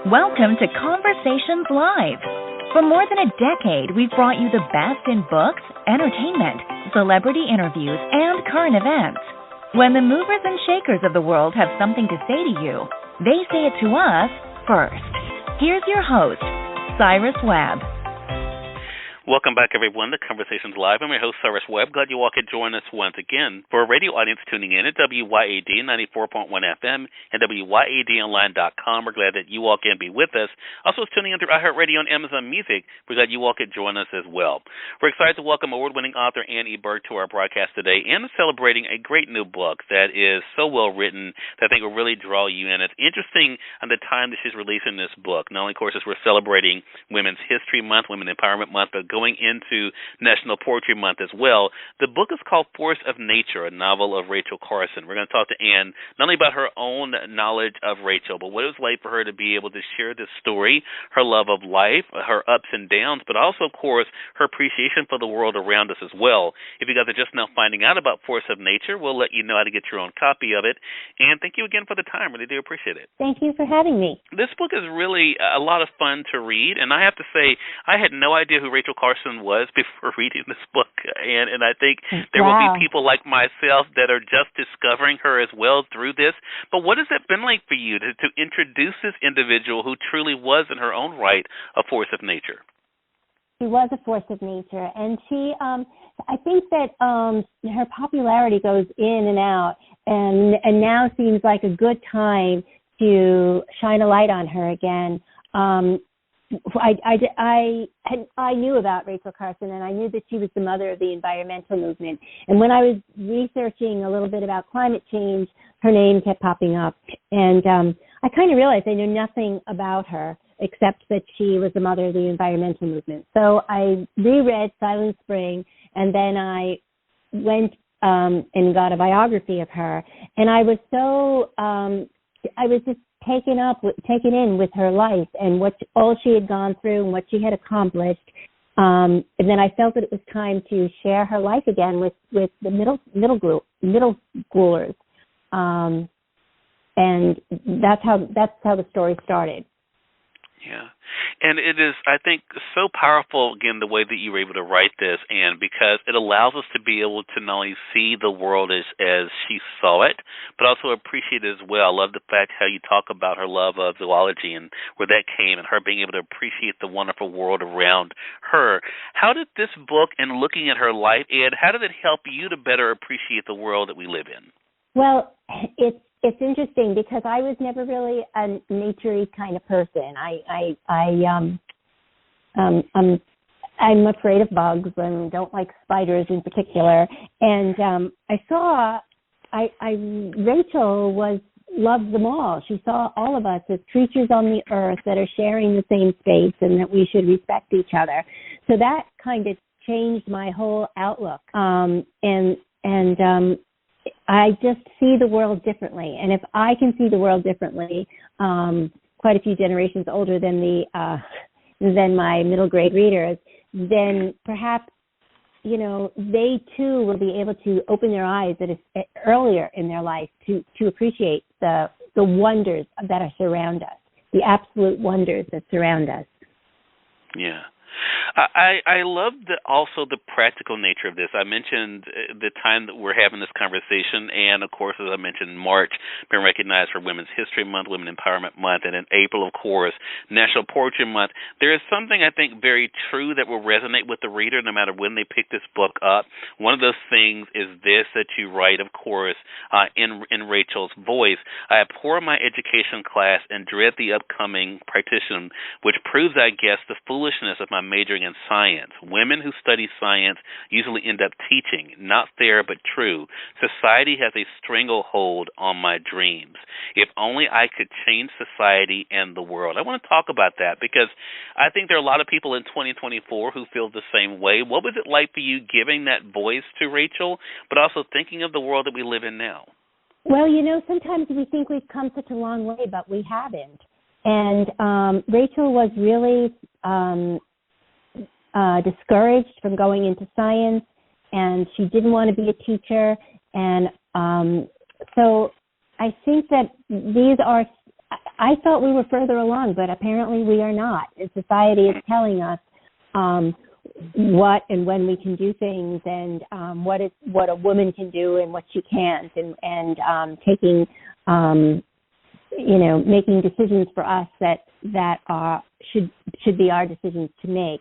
Welcome to Conversations Live. For more than a decade, we've brought you the best in books, entertainment, celebrity interviews, and current events. When the movers and shakers of the world have something to say to you, they say it to us first. Here's your host, Cyrus Webb. Welcome back, everyone, to Conversations Live. I'm your host, Cyrus Webb. Glad you all could join us once again. For a radio audience tuning in at WYAD 94.1 FM and WYADonline.com, we're glad that you all can be with us. Also, tuning in through iHeartRadio and Amazon Music, we're glad you all could join us as well. We're excited to welcome award-winning author Ann E. Burg to our broadcast today and celebrating a great new book that is so well written that I think will really draw you in. It's interesting on the time that she's releasing this book. Not only, of course, as we're celebrating Women's History Month, Women Empowerment Month, but going into National Poetry Month as well. The book is called Force of Nature, a novel of Rachel Carson. We're going to talk to Ann not only about her own knowledge of Rachel, but what it was like for her to be able to share this story, her love of life, her ups and downs, but also, of course, her appreciation for the world around us as well. If you guys are just now finding out about Force of Nature, we'll let you know how to get your own copy of it. And thank you again for the time. Really do appreciate it. Thank you for having me. This book is really a lot of fun to read, and I have to say, I had no idea who Rachel Carson was before reading this book, and I think there will be people like myself that are just discovering her as well through this. But what has it been like for you to introduce this individual who truly was in her own right a force of nature? She was a force of nature, and she, I think that her popularity goes in and out, and now seems like a good time to shine a light on her again. I knew about Rachel Carson, and I knew that she was the mother of the environmental movement. And when I was researching a little bit about climate change, her name kept popping up. And I kind of realized I knew nothing about her except that she was the mother of the environmental movement. So I reread Silent Spring, and then I went and got a biography of her. And I was so, I was just taken in with her life and all she had gone through and what she had accomplished. And then I felt that it was time to share her life again with the middle schoolers. And that's how the story started. Yeah. And it is, I think, so powerful, again, the way that you were able to write this, and because it allows us to be able to not only see the world as she saw it, but also appreciate it as well. I love the fact how you talk about her love of zoology and where that came, and her being able to appreciate the wonderful world around her. How did this book and looking at her life, Ed, how did it help you to better appreciate the world that we live in? Well, it's interesting because I was never really a nature-y kind of person. I'm afraid of bugs and don't like spiders in particular. And Rachel loved them all. She saw all of us as creatures on the earth that are sharing the same space and that we should respect each other. So that kind of changed my whole outlook. I just see the world differently. And if I can see the world differently, quite a few generations older than my middle grade readers, then perhaps, they too will be able to open their eyes earlier in their life to appreciate the wonders that are surround us, the absolute wonders that surround us. Yeah. I love also the practical nature of this. I mentioned the time that we're having this conversation, and, of course, as I mentioned, March being recognized for Women's History Month, Women Empowerment Month, and in April, of course, National Poetry Month. There is something, I think, very true that will resonate with the reader no matter when they pick this book up. One of those things is this that you write, of course, in Rachel's voice. I abhor my education class and dread the upcoming partition, which proves, I guess, the foolishness of my majoring in science. Women who study science usually end up teaching. Not fair, but true. Society has a stranglehold on my dreams. If only I could change society and the world. I want to talk about that because I think there are a lot of people in 2024 who feel the same way. What was it like for you giving that voice to Rachel, but also thinking of the world that we live in now? Well, sometimes we think we've come such a long way, but we haven't. And Rachel was really discouraged from going into science, and she didn't want to be a teacher. And so I think that these are I thought we were further along, but apparently we are not. And society is telling us what and when we can do things, and what a woman can do and what she can't, and taking making decisions for us that should be our decisions to make.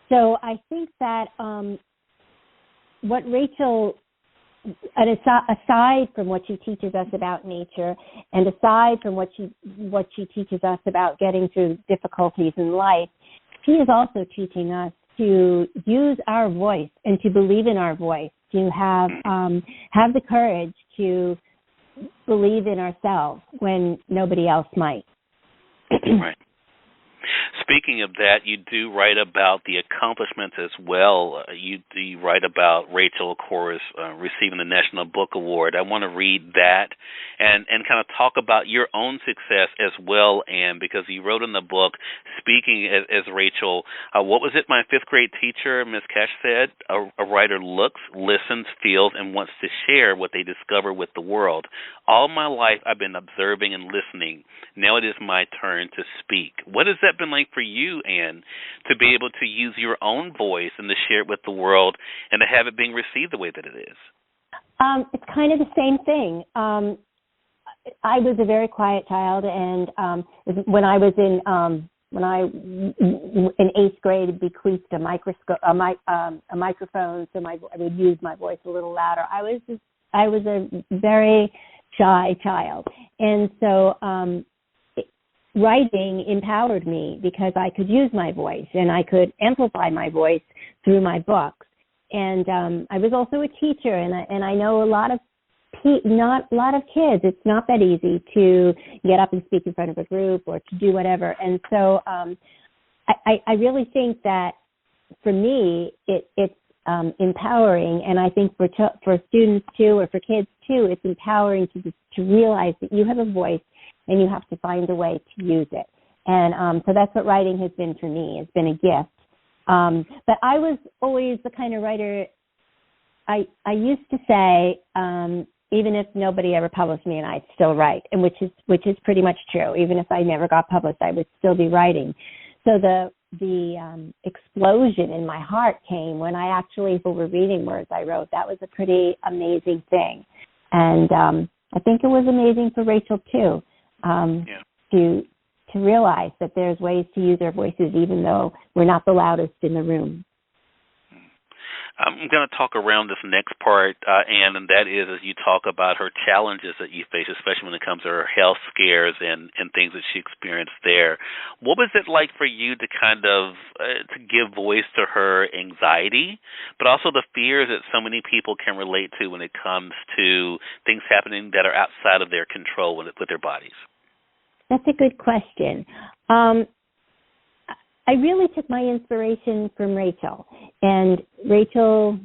So I think that what Rachel, aside from what she teaches us about nature, and aside from what she teaches us about getting through difficulties in life, she is also teaching us to use our voice and to believe in our voice, to have the courage to believe in ourselves when nobody else might. Right. Speaking of that, you do write about the accomplishments as well. You write about Rachel, of course, receiving the National Book Award. I want to read that and kind of talk about your own success as well, Anne, because you wrote in the book, speaking as Rachel, what was it my fifth grade teacher, Ms. Cash, said? A writer looks, listens, feels, and wants to share what they discover with the world. All my life I've been observing and listening. Now it is my turn to speak. What has that been like for you, Anne, to be able to use your own voice and to share it with the world and to have it being received the way that it is? It's kind of the same thing. I was a very quiet child, and when I was in 8th grade, bequeathed a microphone, so I would use my voice a little louder. I was a very shy child, and so writing empowered me because I could use my voice and I could amplify my voice through my books. And I was also a teacher, and I know not a lot of kids. It's not that easy to get up and speak in front of a group or to do whatever. And so I really think that for me it's empowering, and I think for students too, or for kids too, it's empowering to realize that you have a voice and you have to find a way to use it. And so that's what writing has been for me. It's been a gift. But I was always the kind of writer, I used to say, even if nobody ever published me, and I'd still write, and which is pretty much true. Even if I never got published, I would still be writing. So the explosion in my heart came when I actually were reading words I wrote. That was a pretty amazing thing. And I think it was amazing for Rachel too, to realize that there's ways to use our voices even though we're not the loudest in the room. I'm going to talk around this next part, Anne, and that is as you talk about her challenges that you face, especially when it comes to her health scares and things that she experienced there. What was it like for you to kind of to give voice to her anxiety, but also the fears that so many people can relate to when it comes to things happening that are outside of their control with their bodies? That's a good question. I really took my inspiration from Rachel, and Rachel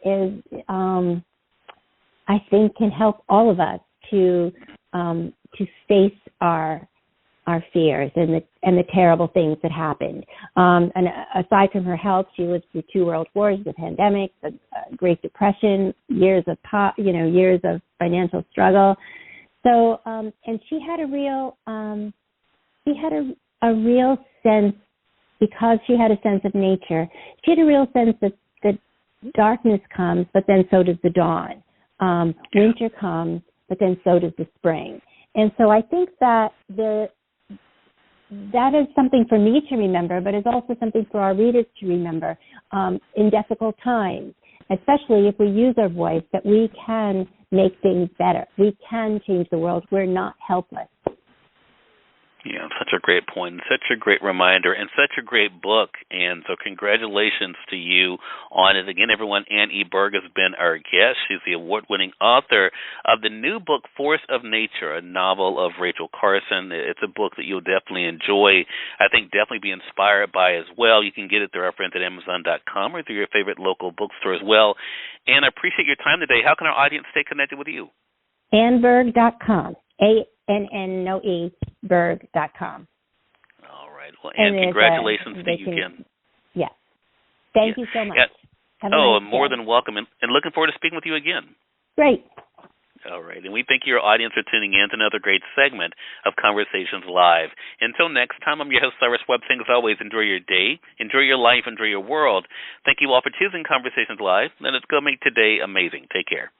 is, I think, can help all of us to face our fears and the terrible things that happened. And aside from her health, she lived through 2 world wars, the pandemic, the Great Depression, years of financial struggle. So, and she had a real sense. Because she had a sense of nature, she had a real sense that darkness comes, but then so does the dawn. Winter comes, but then so does the spring. And so I think that that is something for me to remember, but it's also something for our readers to remember in difficult times, especially if we use our voice, that we can make things better. We can change the world. We're not helpless. Yeah, such a great point, such a great reminder, and such a great book. And so congratulations to you on it. Again, everyone, Anne E. Burg has been our guest. She's the award-winning author of the new book, Force of Nature, a novel of Rachel Carson. It's a book that you'll definitely enjoy, I think definitely be inspired by as well. You can get it through our friends at Amazon.com or through your favorite local bookstore as well. And I appreciate your time today. How can our audience stay connected with you? AnneBurg.com. ANNOE Burg.com. All right. Well, and congratulations to you again. Yes. Thank you so much. Yeah. Have a nice more day. than welcome, and looking forward to speaking with you again. Great. All right. And we thank your audience for tuning in to another great segment of Conversations Live. Until next time, I'm your host, Cyrus Webb. Saying as always, enjoy your day, enjoy your life, enjoy your world. Thank you all for choosing Conversations Live. And let's go make today amazing. Take care.